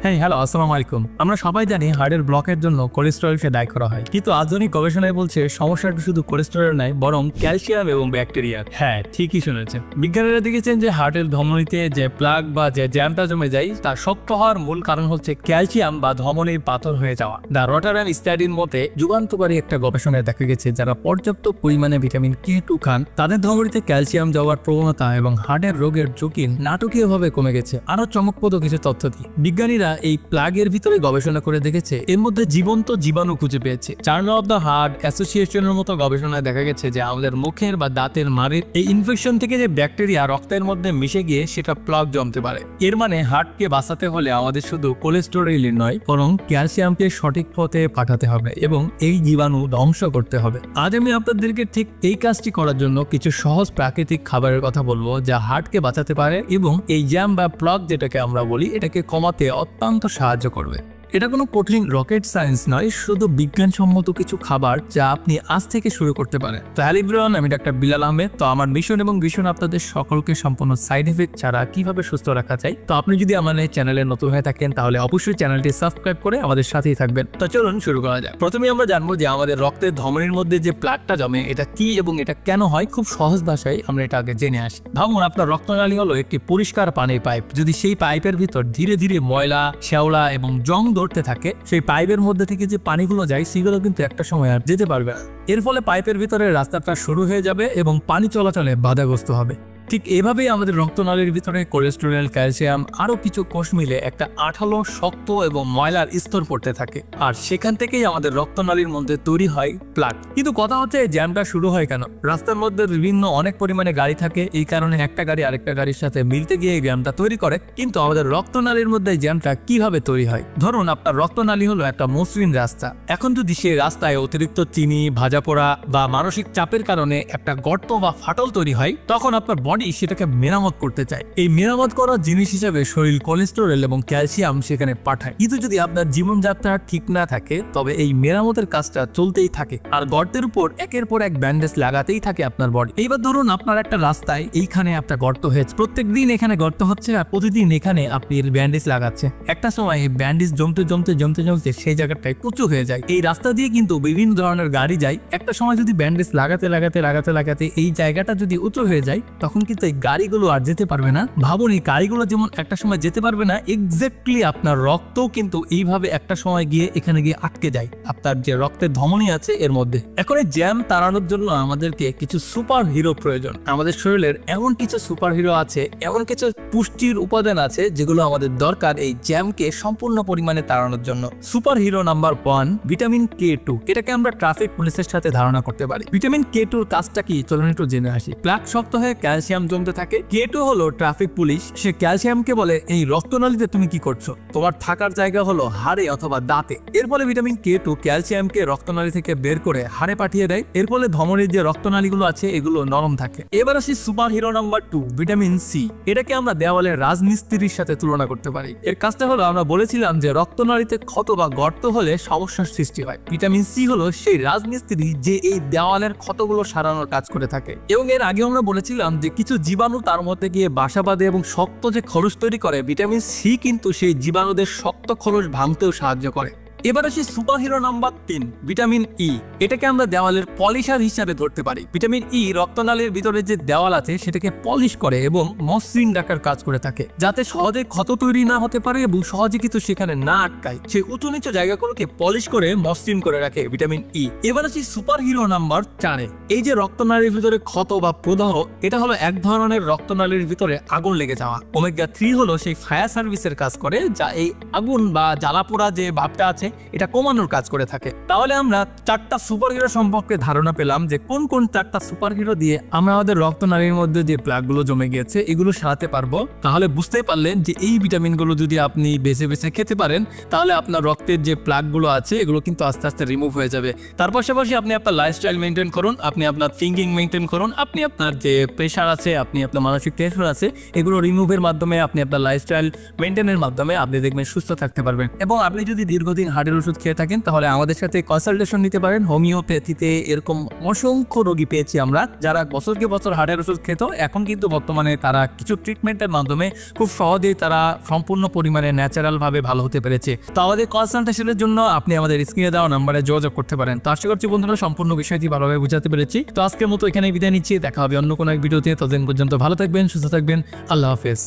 Hello আসসালামু আলাইকুম। আমরা সবাই জানি হার্টের ব্লকের জন্য কোলেস্টেরলকে দায়ী করা হয়, কিন্তু আধুনিক গবেষণায় বলছে সমস্যাটা শুধু কোলেস্টেরল নয়, বরং ক্যালসিয়াম এবং ব্যাকটেরিয়া। হ্যাঁ, ঠিকই শুনেছেন। বিজ্ঞানীরা দেখেছেন যে হার্টের ধমনীতে যে প্লাগ বা যে জ্যামটা জমে যায় তা শক্ত হওয়ার মূল কারণ হচ্ছে ক্যালসিয়াম বা ধমনীর পাথর হয়ে যাওয়া। দ্য রটারডাম স্টাডির মতে যুগান্তকারী একটা গবেষণায় দেখা গেছে যারা পর্যাপ্ত পরিমাণে ভিটামিন K2 খান তাদের ধমনীতে ক্যালসিয়াম যাওয়ার প্রবণতা এবং হার্টের রোগের ঝুঁকি নাটকীয়ভাবে কমে গেছে। আরো চমকপ্রদ কিছু তথ্য দিই। বিজ্ঞানীরা এই প্লাগের ভিতরে গবেষণা করে দেখেছে এর মধ্যে জীবন্ত জীবাণু খুঁজে পেয়েছে। জার্নাল অফ দ্য হার্ট অ্যাসোসিয়েশনের মতো গবেষণায় দেখা গেছে যে আমাদের মুখের বা দাঁতের মাড়ির এই ইনফেকশন থেকে যে ব্যাকটেরিয়া রক্তের মধ্যে মিশে গিয়ে সেটা প্লাগ জমতে পারে। এর মানে হার্টকে বাঁচাতে হলে আমাদের শুধু কোলেস্টেরলই নয়, বরং ক্যালসিয়ামকে সঠিক পথে পাঠাতে হবে এবং এই জীবাণু ধ্বংস করতে হবে। আজ আমি আপনাদেরকে ঠিক এই কাজটি করার জন্য কিছু সহজ প্রাকৃতিক খাবারের কথা বলবো যা হার্টকে বাঁচাতে পারে এবং এই জ্যাম বা প্লাগ যেটাকে আমরা বলি এটাকে কমাতে অত্যন্ত সাহায্য করবে। এটা কোনো কঠিন রকেট সায়েন্স নয়, শুধু বিজ্ঞানসম্মত কিছু খাবার যা আপনি আজ থেকে শুরু করতে পারেন। তো হ্যালো এভরিওয়ান, আমি ডাক্তার বিলাল আহমেদ। তো আমার মিশন এবং ভিশন আপনাদের সকলকে সম্পূর্ণ সাইড এফেক্ট ছাড়া কিভাবে সুস্থ রাখা যায়। তো আপনি যদি আমাদের চ্যানেলে নতুন হয়ে থাকেন তাহলে অবশ্যই চ্যানেলটি সাবস্ক্রাইব করে আমাদের সাথেই থাকবেন। তো চলুন শুরু করা যায়। প্রথমে আমরা জানবো যে আমাদের রক্তের ধমনীর মধ্যে যে প্লাগটা জমে এটা কি এবং এটা কেন হয়। খুব সহজ ভাষায় আমরা এটা আগে জেনে আসি। ভাবুন আপনার রক্তনালী হলো একটি পরিষ্কার পানির পাইপ। যদি সেই পাইপের ভিতর ধীরে ধীরে ময়লা, শ্যাওলা এবং জং ধরতে থাকে, সেই পাইপের মধ্যে থেকে যে পানিগুলো যায় সেগুলো কিন্তু একটা সময় আর যেতে পারবে না। এর ফলে পাইপের ভিতরে রাস্তাটা শুরু হয়ে যাবে এবং পানি চলাচলে বাধাগ্রস্ত হবে। ঠিক এভাবেই আমাদের রক্তনালীর ভিতরে কোলেস্টেরল, ক্যালসিয়াম আরো কিছু কোষ মিলে একটা আঠালো, শক্ত এবং ময়লার স্তর পড়তে থাকে, আর সেখান থেকেই আমাদের রক্তনালীর মধ্যে তৈরি হয় প্লাগ। কিন্তু কথা হচ্ছে এই জ্যামটা শুরু হয় কেন? রাস্তার মধ্যে বিভিন্ন অনেক পরিমাণে গাড়ি থাকে, এই কারণে একটা গাড়ি আরেকটা গাড়ির সাথে মিলতে গিয়ে এই জ্যামটা তৈরি করে। কিন্তু আমাদের রক্তনালীর মধ্যে জ্যামটা কিভাবে তৈরি হয়? ধরুন আপনার রক্তনালী হলো একটা মসৃণ রাস্তা। এখন যদি সেই রাস্তায় অতিরিক্ত চিনি, ভাজা পোড়া বা মানসিক চাপের কারণে একটা গর্ত বা ফাটল তৈরি হয়, তখন আপনার বডি সেটাকে মেরামত করতে চায়। এই মেরামত করার জিনিস হিসেবে শরীর কোলেস্টেরল এবং ক্যালসিয়াম সেখানে পাঠায়। কিন্তু যদি আপনার জীবনযাত্রা ঠিক না থাকে তবে এই মেরামতের কাজটা চলতেই থাকে আর গর্তের উপর একের পর এক ব্যান্ডেজ লাগাতেই থাকে আপনার বডি। এইবার ধরুন আপনার একটা রাস্তায় এইখানে একটা গর্ত হয়েছে, প্রত্যেকদিন এখানে গর্ত হচ্ছে আর প্রতিদিন এখানে আপনি ব্যান্ডেজ লাগাচ্ছে। একটা সময় এই ব্যান্ডেজ জমতে জমতে জমতে জমতে সেই জায়গাটায় উঁচু হয়ে যায়। এই রাস্তা দিয়ে কিন্তু বিভিন্ন ধরনের গাড়ি যায়। একটা সময় যদি ব্যান্ডেজ লাগাতে লাগাতে লাগাতে লাগাতে এই জায়গাটা যদি উঁচু হয়ে যায় তখন কিন্তু এই গাড়িগুলো আর যেতে পারবে না। ভাবুন এই গাড়িগুলো যেমন একটা সময় যেতে পারবে না, এক্স্যাক্টলি আপনার রক্তও কিন্তু এইভাবে একটা সময় গিয়ে এখানে গিয়ে আটকে যায় আপনার যে রক্তের ধমনী আছে এর মধ্যে। এখন এই জ্যাম তাড়ানোর জন্য আমাদেরকে কিছু সুপার হিরো প্রয়োজন। আমাদের শরীরের এমন কিছু সুপার হিরো আছে, এমন কিছু পুষ্টির উপাদান আছে যেগুলো আমাদের দরকার এই জ্যামকে সম্পূর্ণ পরিমাণে তাড়ানোর জন্য। Super hero number 1 vitamin K2। এটাকে আমরা ট্রাফিক পুলিশের সাথে ধারণা করতে পারি। ভিটামিন K2-র কাজটা কি চলুন একটু জেনে আসি। প্লাগ শক্ত হয়ে ক্যালসিয়াম জমতে থাকে। K2 হলো ট্রাফিক পুলিশ। সে ক্যালসিয়ামকে বলে এই রক্তনালীতে তুমি কি করছো, তোমার থাকার জায়গা হলো হাড়ে অথবা দাঁতে। এর ফলে ভিটামিন K2 ক্যালসিয়ামকে রক্তনালী থেকে বের করে হাড়ে পাঠিয়ে দেয়। এর ফলে ধমনীর যে রক্তনালীগুলো আছে এগুলো নরম থাকে। এবার আসি super hero number 2 vitamin C। এটাকে আমরা দেওয়ালের রাজমিস্ত্রির সাথে তুলনা করতে পারি। এর কাজটা হলো আমরা বলেছিলাম যে রক্তনালীতে ক্ষত বা গর্ত হলে সমস্যার সৃষ্টি হয়। ভিটামিন C হলো সেই রাজমিস্ত্রি যে এই দেওয়ালের ক্ষতগুলো সারানোর কাজ করে থাকে। এবং এর আগে আমরা বলেছিলাম যে কিছু জীবাণু তার মধ্যে গিয়ে বাসা বাঁধে এবং শক্ত যে খোলস তৈরি করে। ভিটামিন C কিন্তু সেই জীবাণুদের শক্ত খোলস ভাঙতেও সাহায্য করে। এবার আসি super hero number 3 vitamin E। এটাকে আমরা দেওয়ালের পলিশার হিসাবে ধরতে পারি। ভিটামিন E রক্তনালীর ভিতরে যে দেওয়াল আছে সেটাকে পলিশ করে এবং মসৃণ রাখার কাজ করে থাকে, যাতে সহজে ক্ষত তৈরি না হতে পারে এবং সহজে কিন্তু সেখানে না আটকায়। সেই উঁচু নিচু জায়গাগুলোকে পলিশ করে মসৃণ করে রাখে ভিটামিন E। এবার আসি সুপার হিরো নাম্বার 4। এই যে রক্তনালীর ভিতরে ক্ষত বা প্রদাহ, এটা হলো এক ধরনের রক্তনালীর ভিতরে আগুন লেগে যাওয়া। ওমেগা 3 হলো সেই ফায়ার সার্ভিসের কাজ করে, যা এই আগুন বা জ্বালাপোড়া যে ভাবটা আছে এটা কমানোর কাজ করে থাকে। তাহলে আমরা 4টা সুপার হিরো সম্পর্কে ধারণা পেলাম যে কোন কোন 4টা সুপার হিরো দিয়ে আমরা আমাদের রক্তনালীর মধ্যে যে প্লাগগুলো জমে গিয়েছে এগুলো সারাতে পারবো। তাহলে বুঝতেই পারলেন যে এই ভিটামিনগুলো যদি আপনি বেছে বেছে খেতে পারেন তাহলে আপনার রক্তের যে প্লাগগুলো আছে এগুলো কিন্তু আস্তে আস্তে রিমুভ হয়ে যাবে। তার পাশাপাশি আপনি আপনার লাইফস্টাইল মেনটেন করুন, আপনি আপনার থিঙ্কিং মেনটেন করুন, আপনি আপনার যে প্রেশার আছে, আপনি আপনার মানসিক টেনশন আছে, এগুলো রিমুভের মাধ্যমে, আপনি আপনার লাইফস্টাইল মেনটেনের মাধ্যমে আপনি দেখবেন সুস্থ থাকতে পারবেন। এবং আপনি যদি দীর্ঘদিন হার্টের ওষুধ খেয়ে থাকেন তাহলে আমাদের সাথে কনসালটেশন নিতে পারেন। হোমিওপ্যাথিতে এরকম অসংখ্য রোগী পেয়েছি আমরা যারা বছরকে বছর হার্টের ওষুধ খেত, এখন কিন্তু বর্তমানে তারা কিছু ট্রিটমেন্টের মাধ্যমে খুব সহজেই তারা সম্পূর্ণ পরিমাণে ন্যাচারাল ভাবে ভালো হতে পেরেছে। তো আমাদের কনসালটেশনের জন্য আপনি আমাদের স্ক্রিনে দেওয়া নাম্বারে যোগাযোগ করতে পারেন। তো আশা করছি বন্ধুরা সম্পূর্ণ বিষয়টি ভালোভাবে বুঝাতে পেরেছি। তো আজকের মতো এখানে বিদায় নিচ্ছি, দেখা হবে অন্য কোনো এক ভিডিওতে। ততদিন পর্যন্ত ভালো থাকবেন, সুস্থ থাকবেন, আল্লাহ হাফেজ।